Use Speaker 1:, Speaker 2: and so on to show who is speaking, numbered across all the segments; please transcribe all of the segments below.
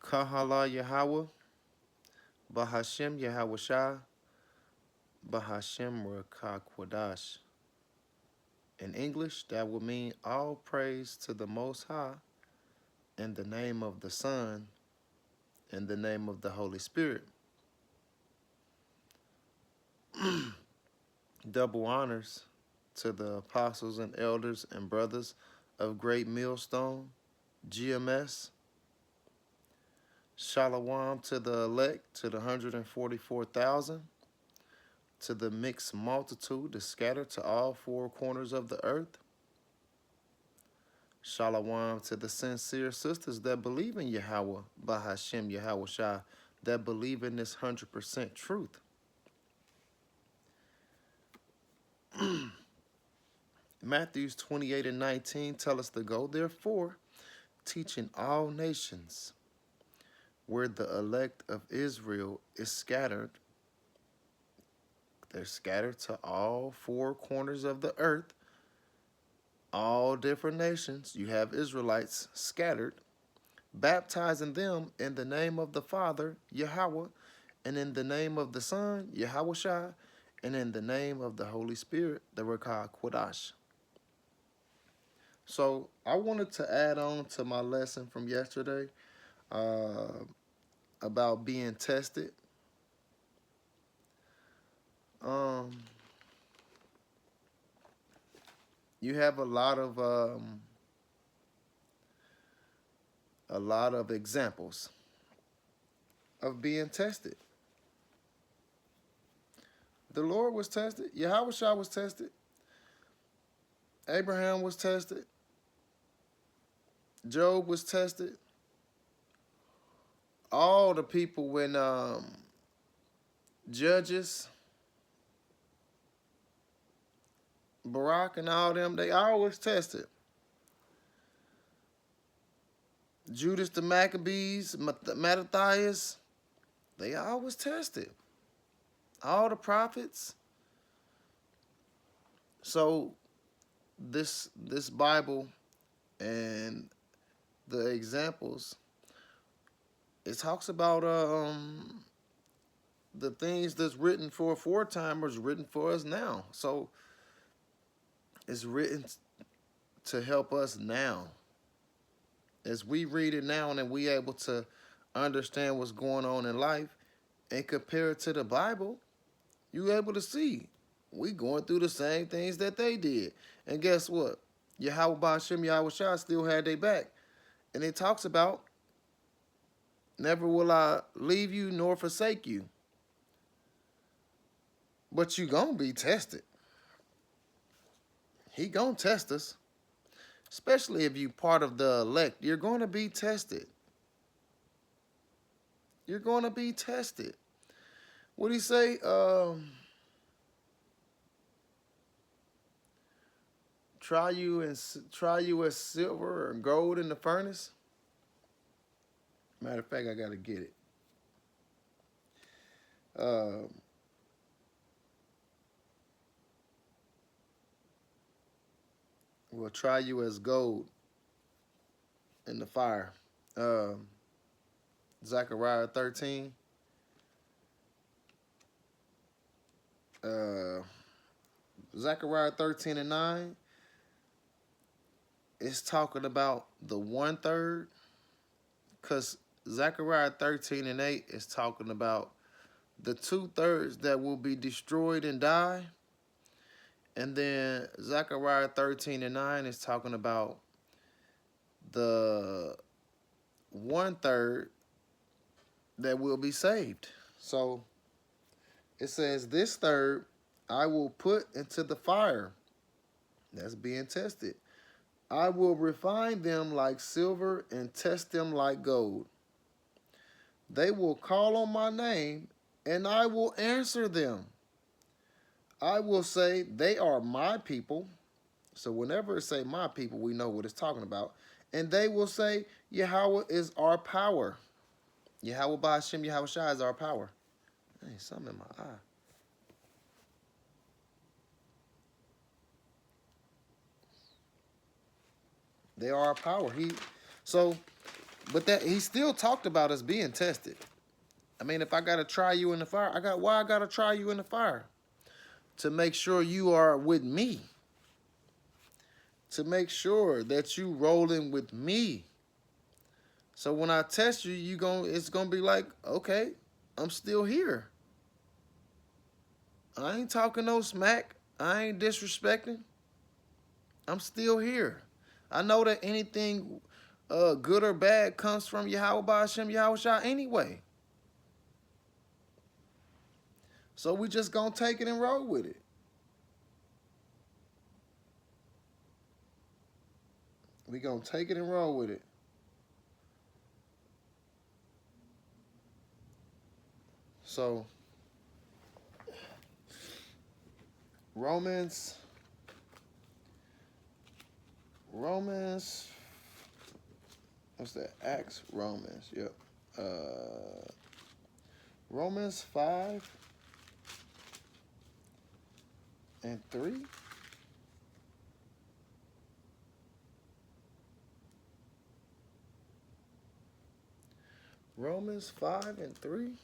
Speaker 1: Kahala Yahweh, Bahashem Yahweh Shah, Bahashem Rakakwadash. In English, that would mean all praise to the Most High in the name of the Son, in the name of the Holy Spirit. Double honors to the apostles and elders and brothers of Great Millstone, GMS. Shalom to the elect, to the 144,000, to the mixed multitude, the scattered to all four corners of the earth. Shalom to the sincere sisters that believe in Yahweh, Bahashem Yahweh Shah, that believe in this 100% truth. Matthews 28 and 19 tell us to go, therefore, teaching all nations, where the elect of Israel is scattered. They're scattered to all four corners of the earth, all different nations. You have Israelites scattered, baptizing them in the name of the Father, Yahweh, and in the name of the Son, Yahweh Shai, and in the name of the Holy Spirit, the Rekah Quadash. So I wanted to add on to my lesson from yesterday about being tested. You have a lot of examples of being tested. The Lord was tested. Yahweh Shah was tested. Abraham was tested. Job was tested. All the people when Judges, Barak and all them, they always tested. Judas the Maccabees, Mattathias, they always tested. All the prophets. So this Bible and the examples, it talks about the things that's written for foretimers written for us now. So it's written to help us now. As we read it now and we able to understand what's going on in life and compare it to the Bible, you able to see we going through the same things that they did. And guess what? Yahweh Ba'ashem Yahweh Shah still had their back. And it talks about, never will I leave you nor forsake you. But you gonna be tested. He gonna test us. Especially if you part of the elect. You're gonna be tested. You're gonna be tested. What do he say? Try you as silver or gold in the furnace. Matter of fact, I gotta get it. We'll try you as gold in the fire. Zechariah 13. Zechariah 13 and 9. It's talking about the 1/3. Because Zechariah 13 and 8 is talking about the 2/3 that will be destroyed and die. And then Zechariah 13 and 9 is talking about the 1/3 that will be saved. So it says, this third I will put into the fire. That's being tested. I will refine them like silver and test them like gold. They will call on my name, and I will answer them. I will say, they are my people. So whenever it say my people, we know what it's talking about. And they will say, Yahweh is our power. Yahweh Ba'ashem Yahweh Shai is our power. Hey, something in my eye. They are our power. So But that he still talked about us being tested. I mean, if I gotta try you in the fire, I gotta try you in the fire? To make sure you are with me. To make sure that you rolling with me. So when I test you, it's gonna be like, okay, I'm still here. I ain't talking no smack. I ain't disrespecting. I'm still here. I know that anything good or bad comes from Yahweh Ba'Shem Yahweh Shah anyway. So we just gonna take it and roll with it. We gonna take it and roll with it. So Romans, what's that? Acts, Romans, yep. Romans 5:3. Romans 5:3.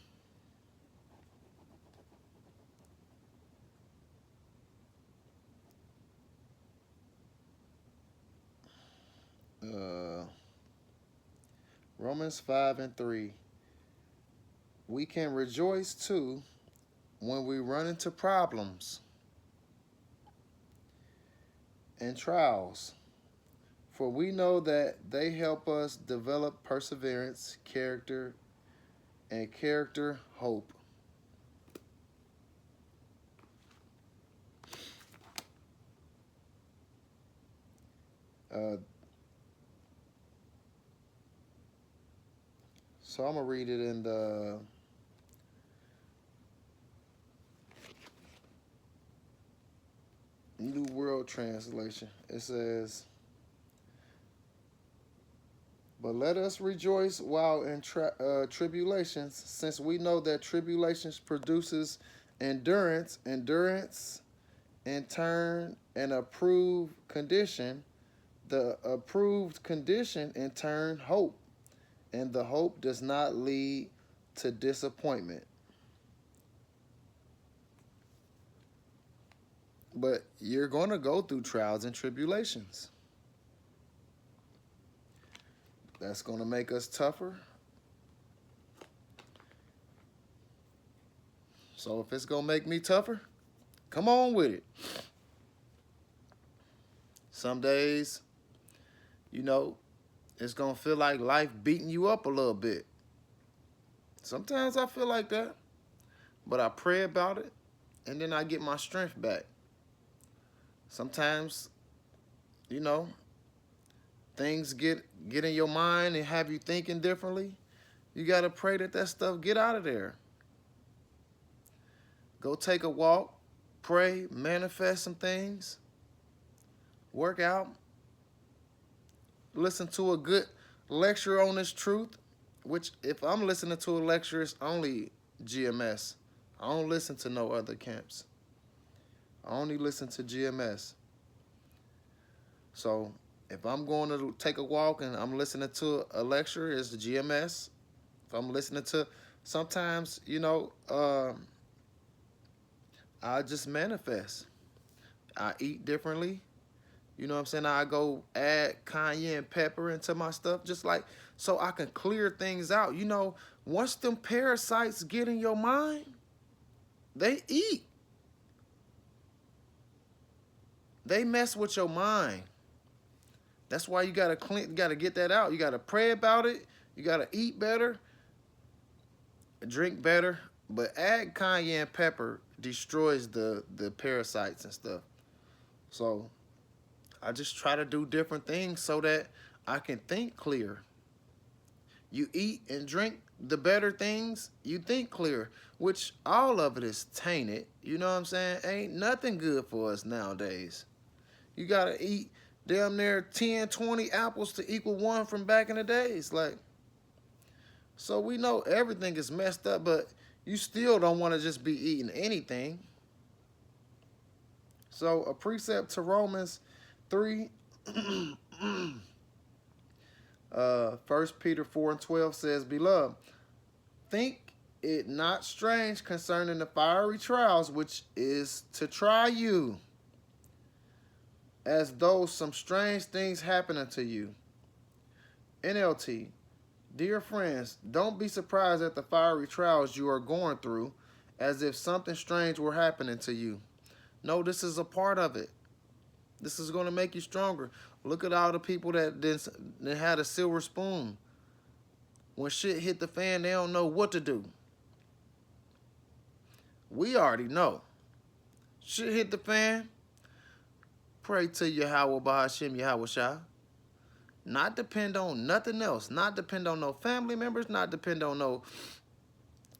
Speaker 1: Uh, Romans 5:3. We can rejoice too when we run into problems and trials, for we know that they help us develop perseverance, character, and character, hope. Uh, so I'm going to read it in the New World Translation. It says, but let us rejoice while in tribulations, since we know that tribulations produces endurance, endurance in turn an approved condition, the approved condition in turn hope, and the hope does not lead to disappointment. But you're going to go through trials and tribulations. That's going to make us tougher. So if it's going to make me tougher, come on with it. Some days, it's going to feel like life beating you up a little bit. Sometimes I feel like that, but I pray about it, and then I get my strength back. Sometimes, things get in your mind and have you thinking differently. You got to pray that stuff get out of there. Go take a walk, pray, manifest some things, work out, listen to a good lecture on this truth, which if I'm listening to a lecture, it's only GMS. I don't listen to no other camps. I only listen to GMS. So if I'm going to take a walk and I'm listening to a lecture, it's the GMS. If I'm listening to, sometimes, I just manifest. I eat differently. You know what I'm saying? I go add cayenne pepper into my stuff, just like so I can clear things out. Once them parasites get in your mind, they eat. They mess with your mind. That's why you gotta get that out. You gotta pray about it. You gotta eat better, drink better. But add cayenne pepper destroys the parasites and stuff. So I just try to do different things so that I can think clear. You eat and drink the better things, you think clear, which all of it is tainted. You know what I'm saying? Ain't nothing good for us nowadays. You got to eat damn near 10, 20 apples to equal one from back in the days. So we know everything is messed up, but you still don't want to just be eating anything. So a precept to Romans 3, 1 Peter 4:12 says, Beloved, think it not strange concerning the fiery trials which is to try you, as though some strange things happen unto you. NLT, dear friends, don't be surprised at the fiery trials you are going through, as if something strange were happening to you. No, this is a part of it. This is going to make you stronger. Look at all the people that had a silver spoon. When shit hit the fan, they don't know what to do. We already know. Shit hit the fan. Pray to Yahweh Bahashim Yahweh Shah. Not depend on nothing else. Not depend on no family members. Not depend on no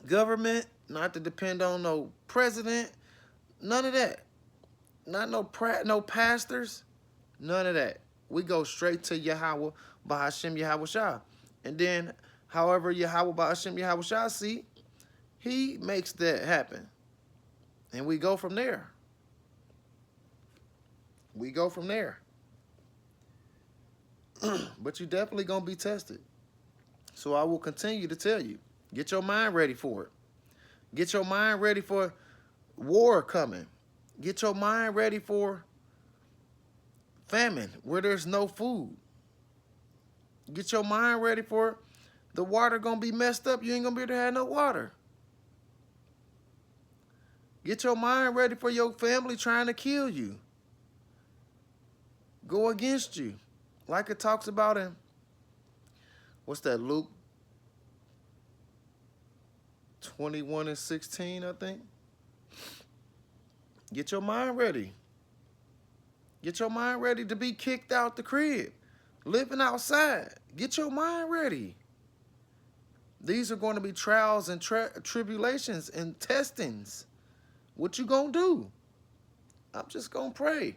Speaker 1: government. Not to depend on no president. None of that. Not no pastors. None of that. We go straight to Yahweh Bahashim Yahweh Shah. And then, however Yahweh Bahashim Yahweh Shah see, he makes that happen. And we go from there. We go from there. But you definitely going to be tested. So I will continue to tell you, get your mind ready for it. Get your mind ready for war coming. Get your mind ready for famine where there's no food. Get your mind ready for the water going to be messed up. You ain't going to be able to have no water. Get your mind ready for your family trying to kill you. Go against you. Like it talks about in, what's that, Luke 21:16, I think. Get your mind ready. Get your mind ready to be kicked out the crib. Living outside. Get your mind ready. These are going to be trials and tribulations and testings. What you gonna do? I'm just gonna pray.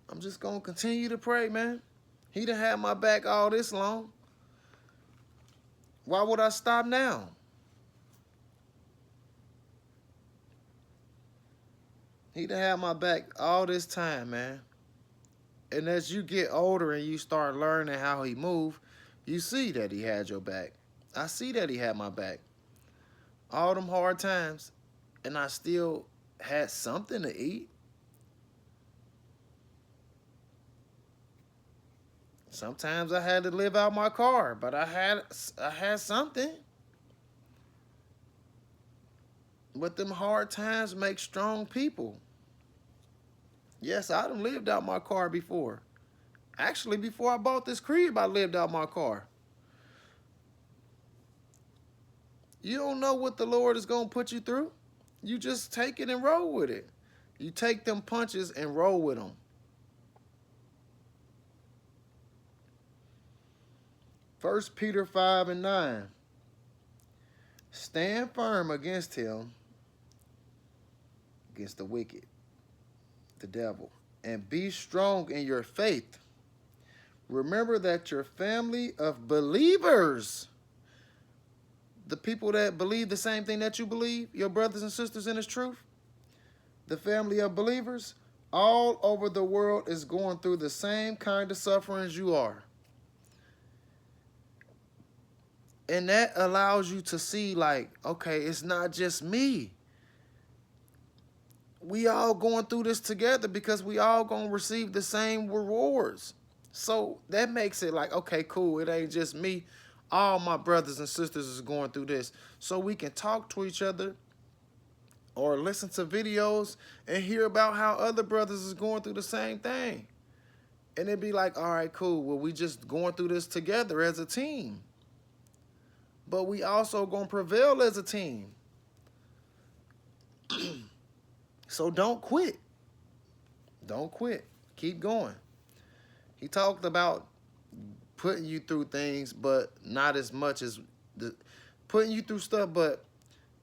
Speaker 1: I'm just gonna continue to pray, man. He done had my back all this long. Why would I stop now? He done had my back all this time, man. And as you get older and you start learning how he moved, you see that he had your back. I see that he had my back. All them hard times, and I still had something to eat. Sometimes I had to live out my car, but I had something. But them hard times make strong people. Yes, I done lived out my car before. Actually, before I bought this crib, I lived out my car. You don't know what the Lord is going to put you through. You just take it and roll with it. You take them punches and roll with them. 1 Peter 5:9. Stand firm against him, against the wicked, the devil, and be strong in your faith. Remember that your family of believers, the people that believe the same thing that you believe, your brothers and sisters in this truth, the family of believers all over the world is going through the same kind of sufferings you are. And that allows you to see, like, okay, it's not just me. We all going through this together because we all going to receive the same rewards. So that makes it like, okay, cool. It ain't just me. All my brothers and sisters is going through this. So we can talk to each other or listen to videos and hear about how other brothers is going through the same thing. And it'd be like, all right, cool. Well, we just going through this together as a team. But we also going to prevail as a team. So don't quit. Don't quit. Keep going. He talked about putting you through things, but not as much as putting you through stuff, but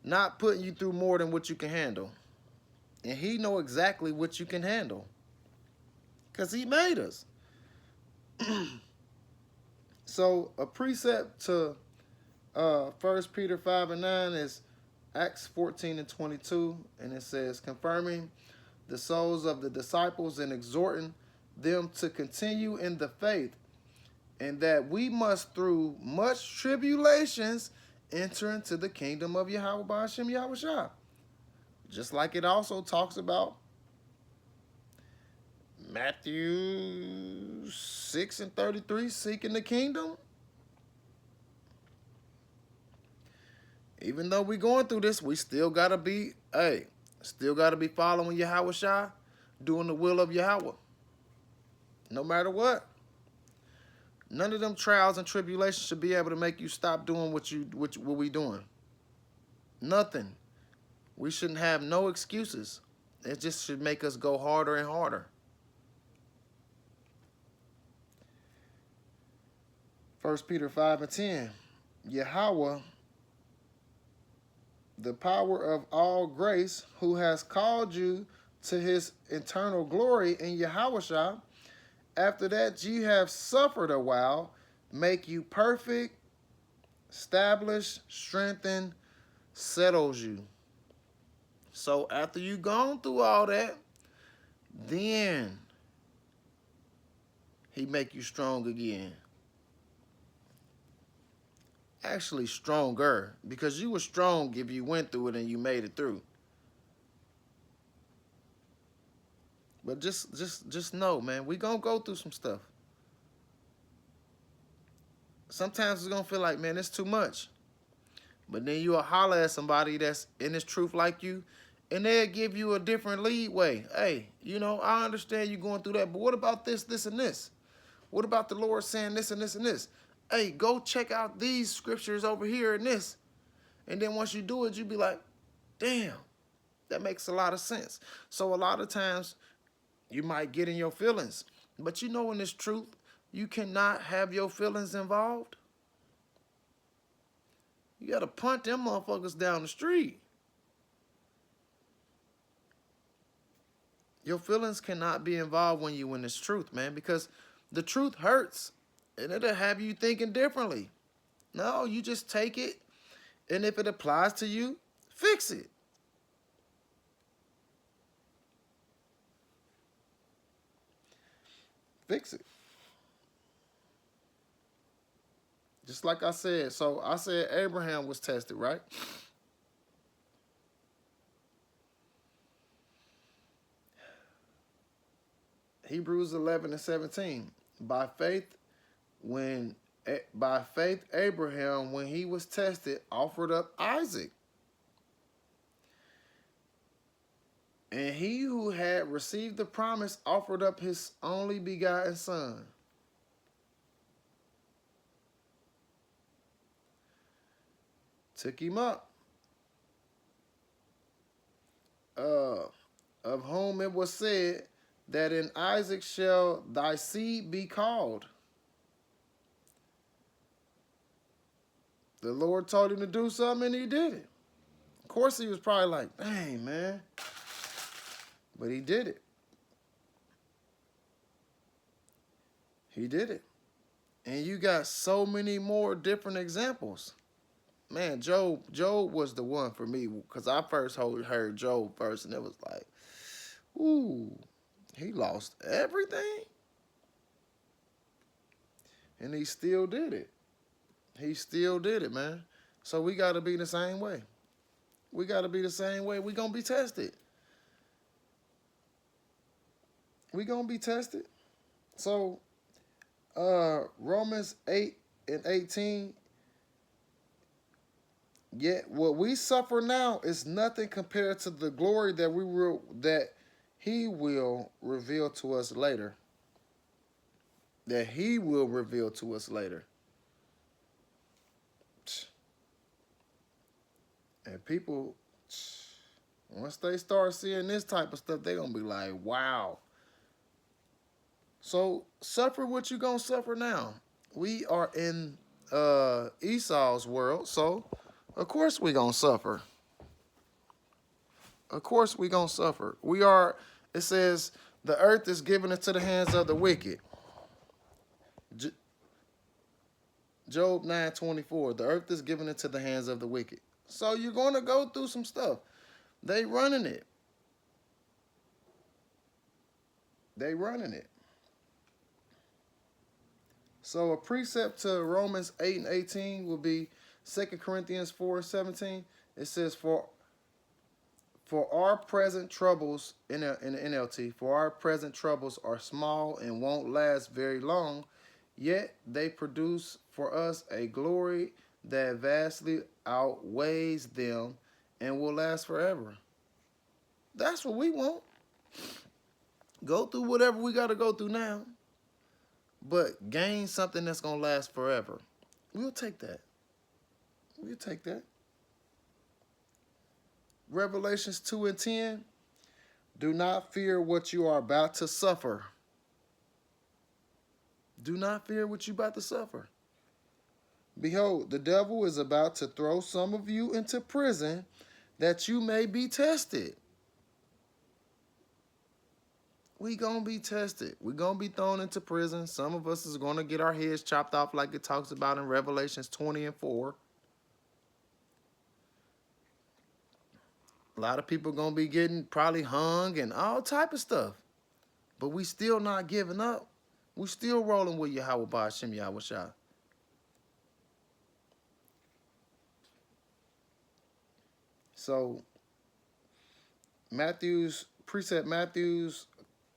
Speaker 1: not putting you through more than what you can handle. And he know exactly what you can handle, because he made us. So a precept to 1 Peter 5:9 is Acts 14:22, and it says, confirming the souls of the disciples and exhorting them to continue in the faith and that we must through much tribulations enter into the kingdom of Yahweh Ba'ashem Yahushua. Just like it also talks about Matthew 6:33, seeking the kingdom. Even though we going through this, we still gotta be, still gotta be following Yahushua, doing the will of Yahweh. No matter what. None of them trials and tribulations should be able to make you stop doing what we doing. Nothing. We shouldn't have no excuses. It just should make us go harder and harder. 1 Peter 5:10. Yahweh, the power of all grace, who has called you to his eternal glory in Yahushua, after that you have suffered a while, make you perfect, establish, strengthen, settles you. So after you gone through all that, then he make you strong again. Actually stronger, because you were strong if you went through it and you made it through. But just know, man, we gonna go through some stuff. Sometimes it's gonna feel like, man, it's too much. But then you'll holler at somebody that's in this truth like you, and they'll give you a different leadway. Hey, you know, I understand you going through that, but what about this, this, and this? What about the Lord saying this and this and this? Hey, go check out these scriptures over here and this. And then once you do it, you be like, damn, that makes a lot of sense. So a lot of times you might get in your feelings. But you know, in this truth, you cannot have your feelings involved. You got to punt them motherfuckers down the street. Your feelings cannot be involved when you in this truth, man, because the truth hurts and it'll have you thinking differently. No, you just take it, and if it applies to you, fix it. Fix it. Just like I said. So I said Abraham was tested, right? Hebrews 11:17. By faith, Abraham, when he was tested, offered up Isaac. And he who had received the promise offered up his only begotten son. Took him up. Of whom it was said that in Isaac shall thy seed be called. The Lord told him to do something and he did it. Of course he was probably like, dang, man. But he did it. He did it. And you got so many more different examples. Man, Job was the one for me, because I first heard Job first, and it was like, ooh, he lost everything. And he still did it. He still did it, man. So we got to be the same way. We got to be the same way. We're going to be tested. We're going to be tested. So Romans 8:18, yet what we suffer now is nothing compared to the glory that he will reveal to us later. That he will reveal to us later. And people, once they start seeing this type of stuff, they're going to be like, wow. So suffer what you're going to suffer now. We are in Esau's world, so of course we're going to suffer. Of course we're going to suffer. We are, it says, the earth is given into the hands of the wicked. Job 9:24, the earth is given into the hands of the wicked. So you're going to go through some stuff. They running it. They running it. So a precept to Romans 8 and 18 will be 2 Corinthians 4 and 17. It says, for our present troubles, in the NLT, for our present troubles are small and won't last very long, yet they produce for us a glory that vastly outweighs them and will last forever. That's what we want. Go through whatever we got to go through now, but gain something that's going to last forever. We'll take that. We'll take that. Revelations 2 and 10. Do not fear what you are about to suffer. Do not fear what you're about to suffer. Behold, the devil is about to throw some of you into prison that you may be tested. We gonna be tested. We gonna be thrown into prison. Some of us is gonna get our heads chopped off like it talks about in Revelations 20 and 4. A lot of people gonna be getting probably hung and all type of stuff. But we still not giving up. We still rolling with Yahweh Ba'ashem Yahweh Shah. So precept Matthews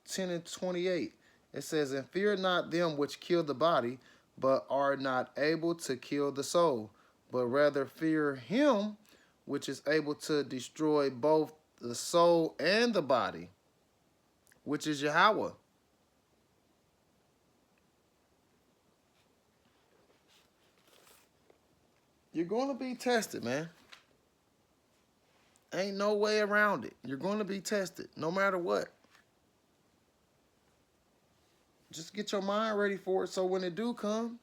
Speaker 1: 10 and 28. It says, and fear not them which kill the body, but are not able to kill the soul, but rather fear him which is able to destroy both the soul and the body, which is Yahweh. You're going to be tested, man. Ain't no way around it. You're going to be tested, no matter what. Just get your mind ready for it, so when it do come,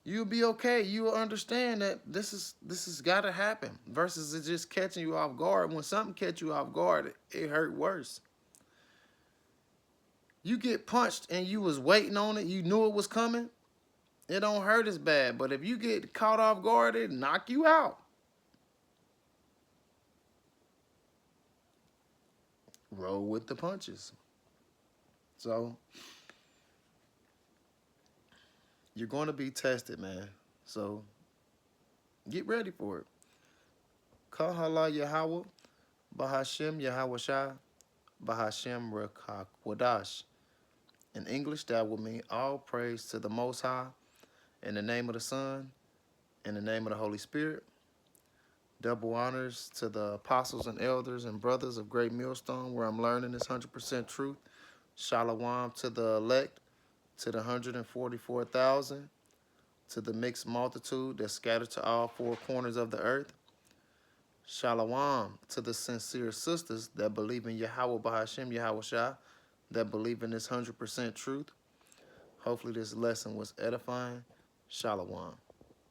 Speaker 1: you'll be okay. You'll understand that this has got to happen, versus it just catching you off guard. When something catch you off guard, it hurt worse. You get punched and you was waiting on it. You knew it was coming. It don't hurt as bad. But if you get caught off guard, it knock you out. Roll with the punches. So you're going to be tested, man. So get ready for it. Kahala Yahweh, Bahashem Yahweh Shah, Bahashem Rekakwadash. In English, that will mean all praise to the Most High, in the name of the Son, in the name of the Holy Spirit. Double honors to the apostles and elders and brothers of Great Millstone, where I'm learning this 100% truth. Shalom to the elect, to the 144,000, to the mixed multitude that's scattered to all four corners of the earth. Shalom to the sincere sisters that believe in Yahweh Bahashem Yahweh Shah, that believe in this 100% truth. Hopefully this lesson was edifying. Shalom.